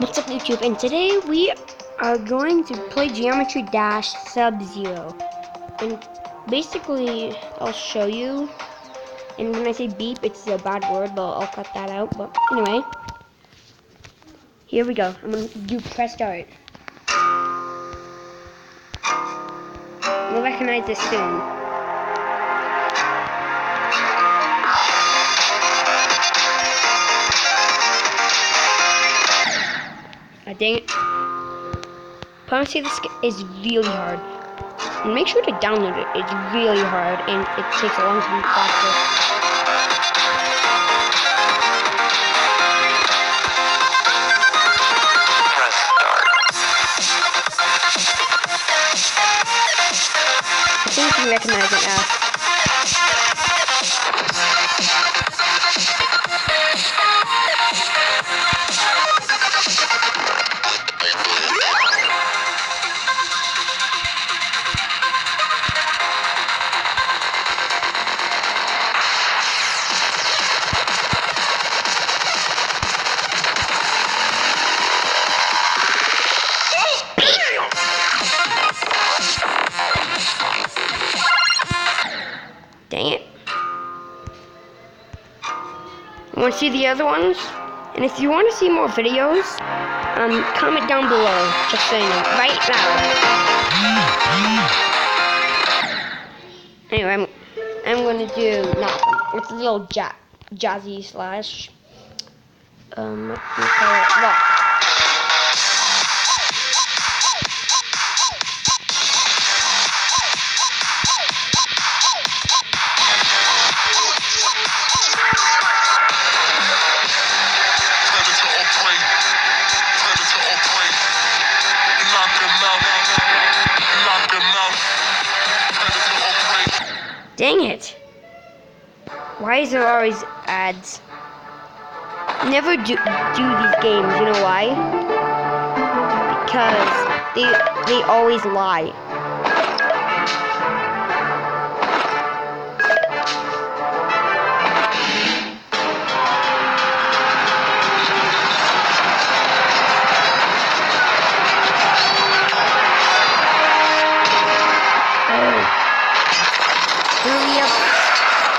What's up YouTube, and today we are going to play Geometry Dash Sub-Zero. And basically, I'll show you, and when I say beep, it's a bad word, but I'll cut that out. But anyway, here we go. I'm going to do press start. You'll recognize this soon. Dang it. Promise you this is really hard. And make sure to download it. It's really hard and it takes a long time to practice. Press start. I think you can recognize it now. Dang it. Want to see the other ones? And if you want to see more videos, comment down below, just so you know, right now. Anyway, I'm going to do, it's a little jazzy slash, what do you call it, rock. Dang it! Why is there always ads? Never do these games, you know why? Because they always lie.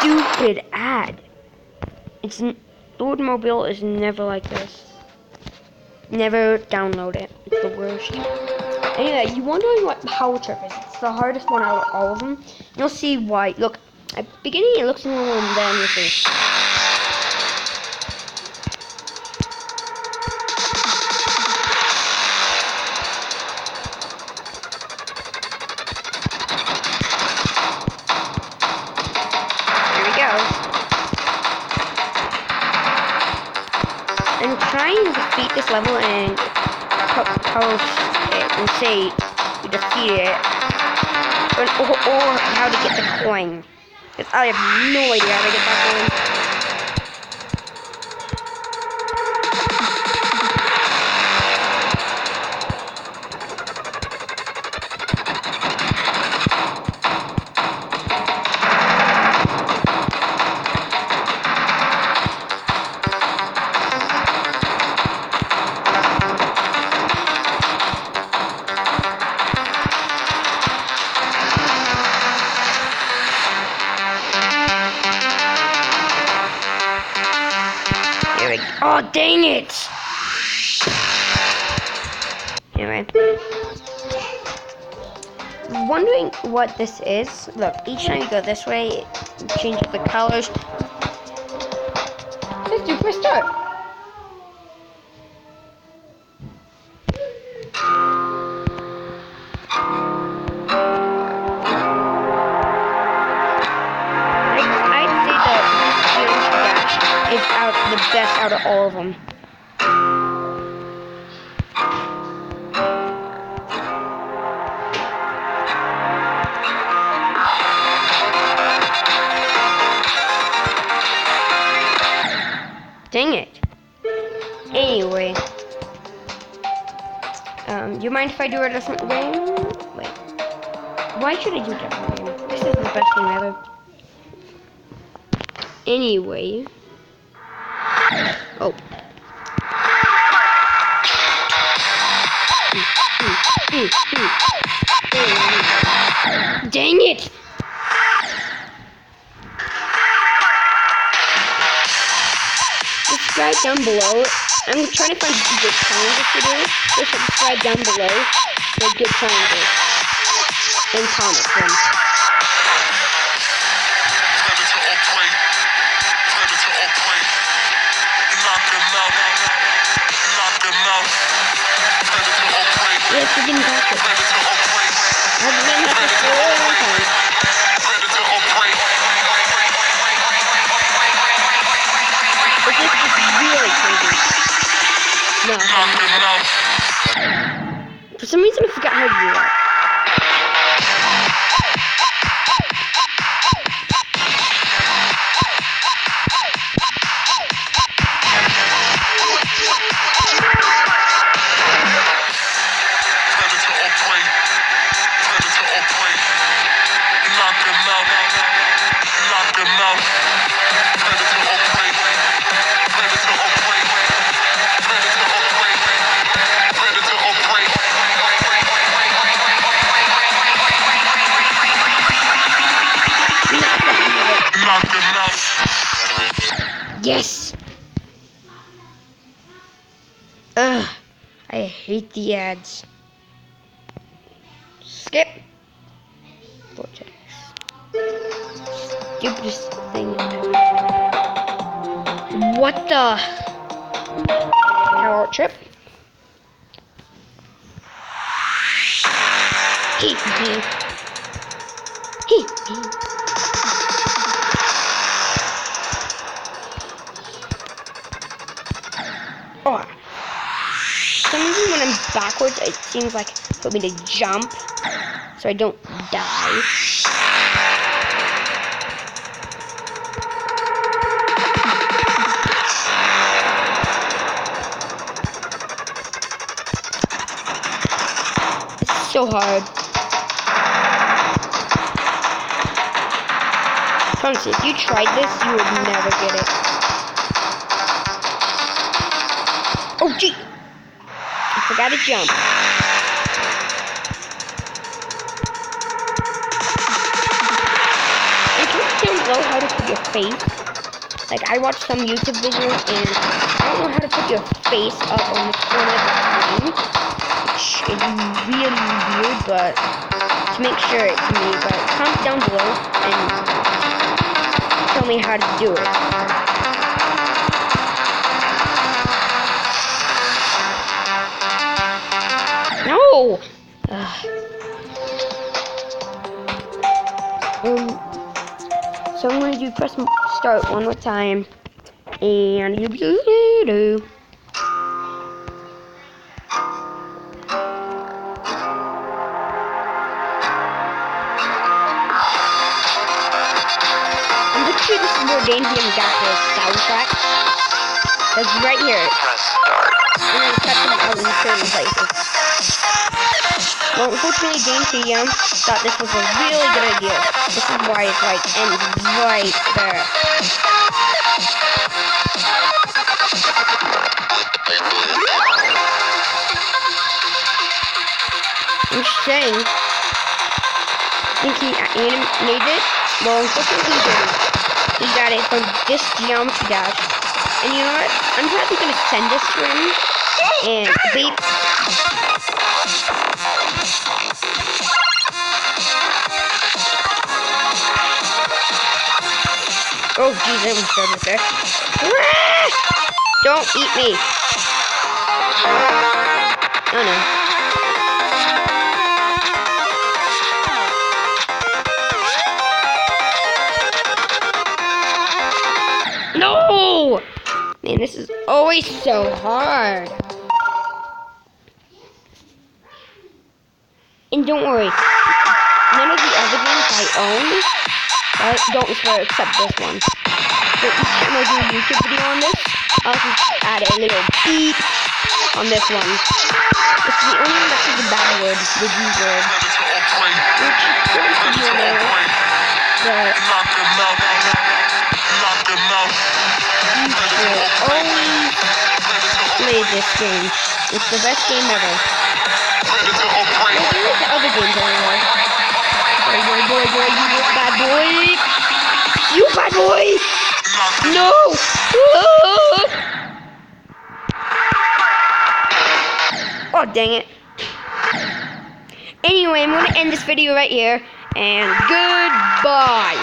Stupid ad. Lord Mobile is never like this. Never download it. It's the worst. Anyway, you're wondering what Power Trip is. It's the hardest one out of all of them. You'll see why. Look, at the beginning it looks normal, and then you'll see. I'm trying to defeat this level and post it and say you defeat it, or how to get the coin. Because I have no idea how to get that coin. Oh, dang it! Anyway. Wondering what this is? Look, each time you go this way, it changes the colors. Let's do first start. The best out of all of them. Dang it. Anyway. You mind if I do a different game? Wait. Why should I do a different game? This is the best game ever. Anyway. Oh. Dang it! Subscribe down below. I'm trying to find good challenges to do. Just subscribe down below for good challenges. And comment them. Yes, we didn't catch it. I've been at this for a long time. But this is really crazy. No. For some reason I forgot how to do that. Yes! Ugh, I hate the ads. Skip. Vortex. Stupidest thing. What the? Power trip. Hate me. Oh. For some reason when I'm backwards, it seems like for me to jump so I don't die. It's so hard. Honestly, if you tried this, you would never get it. Oh, gee! I forgot to jump. And comment down below how to put your face. Like, I watched some YouTube videos, and I don't know how to put your face up on the corner of the screen. Which is really weird, but to make sure it's me. But comment down below and tell me how to do it. No! So I'm going to press start one more time. And you do. I'm pretty sure this is where DanTDMs got the soundtrack. It's right here. And then cut them out in certain places. Well, unfortunately, DanTDMs thought this was a really good idea. This is why it's like ends right there. I'm just saying. Think he animated it? Well, unfortunately, he didn't. He got it from this geometry dash. And you know what? I'm probably gonna send this to him. And beep. Oh jeez, I almost started there. Don't eat me. Oh no. No! Man, this is always so hard. And don't worry, none of the other games I own don't swear except this one. So each time I do a YouTube video on this, I'll just add a little beep on this one. It's the only one that says a bad word, the G word. Which most of you know, but you should always play this game. It's the best game ever. Well, there is other games anyway. Boy, you bad boy. You bad boy! No! Oh, dang it. Anyway, I'm going to end this video right here. And goodbye.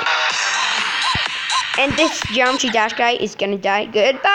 And this Geometry Dash guy is going to die. Goodbye.